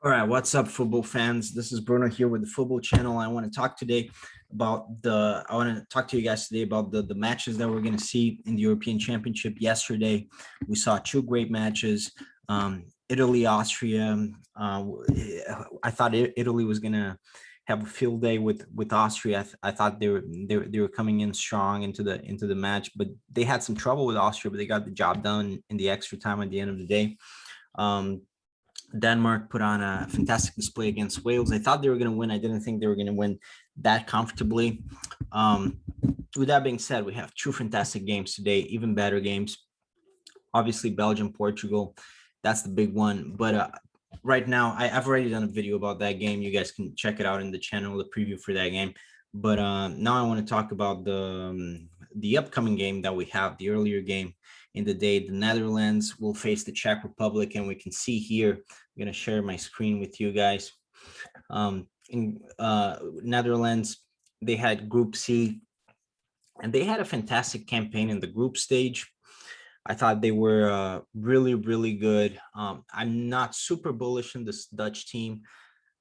All right, what's up, football fans? This is Bruno here with the Football Channel. I want to talk today about I want to talk to you guys today about the matches that we're going to see in the European Championship. Yesterday, we saw two great matches. Italy, Austria. I thought Italy was going to have a field day with Austria. I thought they were coming in strong into the match, but they had some trouble with Austria, but they got the job done in the extra time at the end of the day. Denmark put on a fantastic display against Wales. I thought they were going to win. I didn't think they were going to win that comfortably. With that being said, we have two fantastic games today, even better games. Obviously, Belgium, Portugal, that's the big one. But right now, I've already done a video about that game. You guys can check it out in the channel, the preview for that game. But now I want to talk about the upcoming game that we have, the earlier game in the day. The Netherlands will face the Czech Republic, and we can see here, I'm going to share my screen with you guys. In Netherlands, they had Group C, and they had a fantastic campaign in the group stage. I thought they were really, really good. I'm not super bullish on this Dutch team.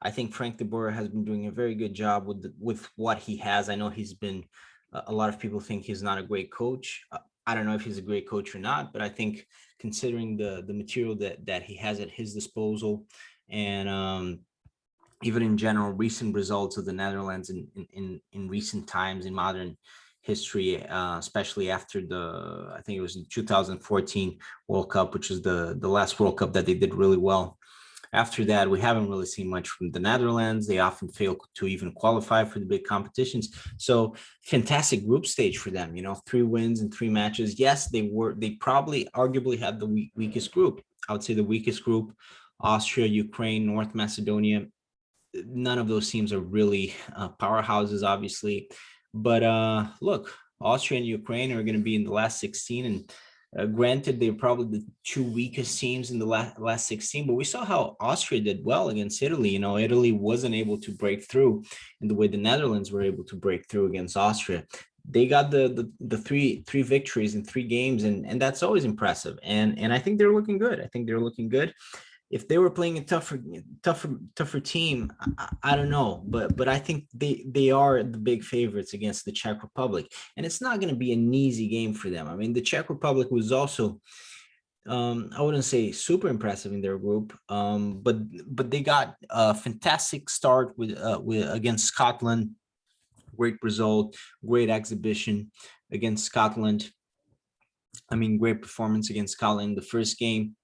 I think Frank de Boer has been doing a very good job with what he has. I know he's been, a lot of people think he's not a great coach. I don't know if he's a great coach or not, but I think considering the material that he has at his disposal, and even in general, recent results of the Netherlands in recent times in modern history, especially after I think it was 2014 World Cup, which is the last World Cup that they did really well. After that, we haven't really seen much from the Netherlands. They often fail to even qualify for the big competitions. So fantastic group stage for them, 3 wins in 3 matches. Yes, they probably arguably had the weakest group. I would say the weakest group: Austria, Ukraine, North Macedonia. None of those teams are really powerhouses, obviously. But look, Austria and Ukraine are going to be in the last 16, and granted, they're probably the 2 weakest teams in the last 16, but we saw how Austria did well against Italy. Italy wasn't able to break through in the way the Netherlands were able to break through against Austria. They got the three victories in 3 games, and that's always impressive. And I think they're looking good. I think they're looking good. If they were playing a tougher team, I don't know, but I think they are the big favorites against the Czech Republic, and it's not going to be an easy game for them. I mean, the Czech Republic was also, I wouldn't say super impressive in their group, but they got a fantastic start with against Scotland. Great result, great exhibition against Scotland. I mean, great performance against Scotland in the first game.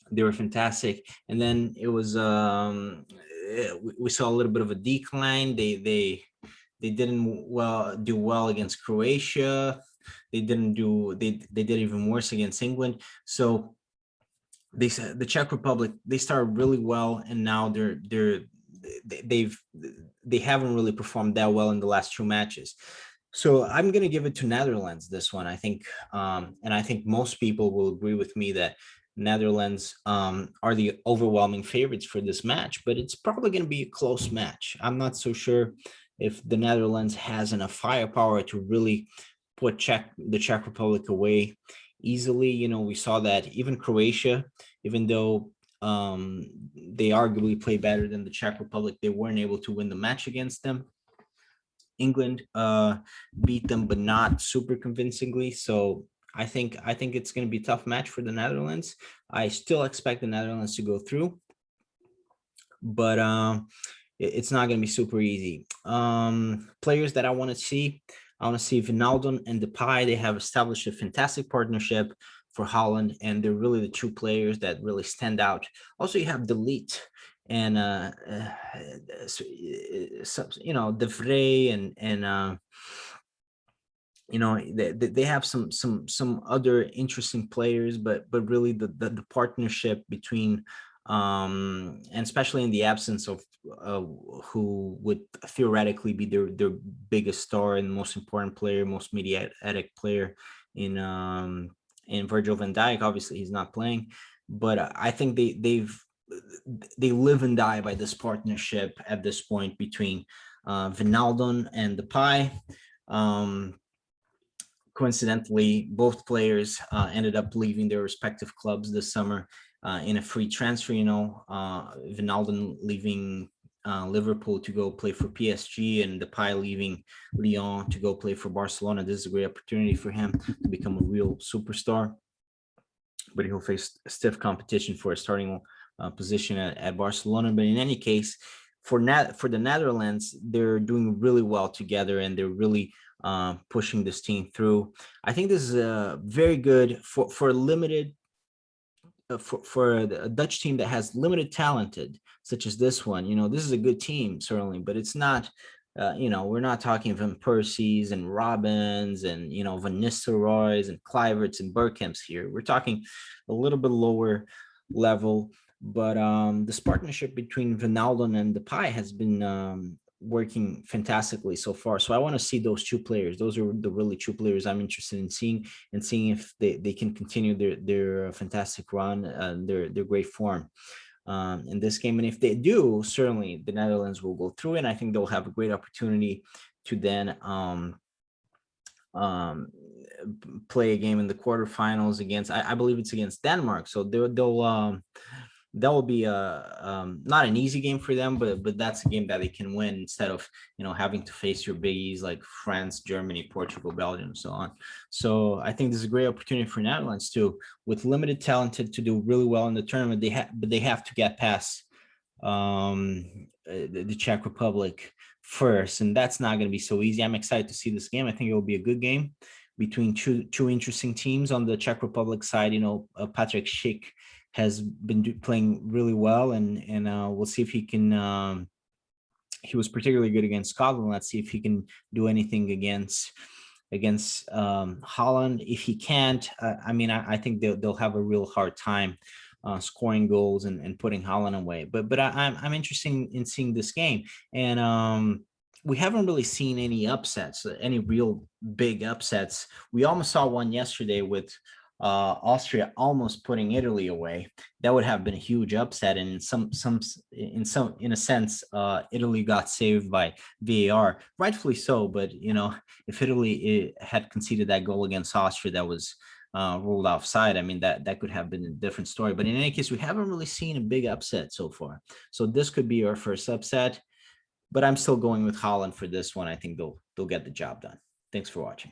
They were fantastic, and then it was we saw a little bit of a decline. They didn't do well against Croatia. They did even worse against England. So the Czech Republic, they started really well, and now they haven't really performed that well in the last 2 matches. So I'm going to give it to Netherlands this one. I think, and I think most people will agree with me that Netherlands are the overwhelming favorites for this match, but it's probably going to be a close match. I'm not so sure if the Netherlands has enough firepower to really put the Czech Republic away easily. We saw that even Croatia, even though they arguably play better than the Czech Republic, they weren't able to win the match against them. England beat them, but not super convincingly. So I think it's going to be a tough match for the Netherlands. I still expect the Netherlands to go through, but it's not going to be super easy. Players that I want to see Wijnaldum and Depay. They have established a fantastic partnership for Holland, and they're really the 2 players that really stand out. Also, you have De Ligt and De Vrij and they have some other interesting players, but really the partnership between and especially in the absence of who would theoretically be their biggest star and most important player, most mediatic player in Virgil van Dijk. Obviously he's not playing, but I think they live and die by this partnership at this point between Wijnaldum and Depay. Coincidentally, both players ended up leaving their respective clubs this summer. in a free transfer. Wijnaldum leaving Liverpool to go play for PSG, and Depay leaving Lyon to go play for Barcelona. This is a great opportunity for him to become a real superstar, but he'll face stiff competition for a starting position at Barcelona. But in any case, for the Netherlands, they're doing really well together, and they're really pushing this team through. I think this is very good for limited for a Dutch team that has limited talented, such as this one. This is a good team, certainly, but it's not, we're not talking Van Persies and Robbins and, Van Nistelrooys and Kluiverts and Bergkamps here. We're talking a little bit lower level, but this partnership between Wijnaldum and Depay has been working fantastically so far. So I want to see those two players. Those are the really two players I'm interested in seeing, and seeing if they can continue their fantastic run and their great form in this game. And if they do, certainly the Netherlands will go through, and I think they'll have a great opportunity to then play a game in the quarterfinals against, I believe it's against Denmark. So they'll that will be not an easy game for them, but that's a game that they can win, instead of having to face your biggies like France, Germany, Portugal, Belgium, and so on. So I think this is a great opportunity for Netherlands too, with limited talented, to do really well in the tournament. But they have to get past the Czech Republic first, and that's not going to be so easy. I'm excited to see this game. I think it will be a good game between two interesting teams. On the Czech Republic side, Patrick Schick has been playing really well, and we'll see if he can. He was particularly good against Scotland. Let's see if he can do anything against Holland. If he can't, I think they'll have a real hard time scoring goals and putting Holland away. But I'm interested in seeing this game, and we haven't really seen any upsets, any real big upsets. We almost saw one yesterday with Austria almost putting Italy away. That would have been a huge upset, and in a sense, Italy got saved by VAR, rightfully so. But if Italy had conceded that goal against Austria, that was ruled offside, that could have been a different story. But in any case, we haven't really seen a big upset so far. So this could be our first upset. But I'm still going with Holland for this one. I think they'll get the job done. Thanks for watching.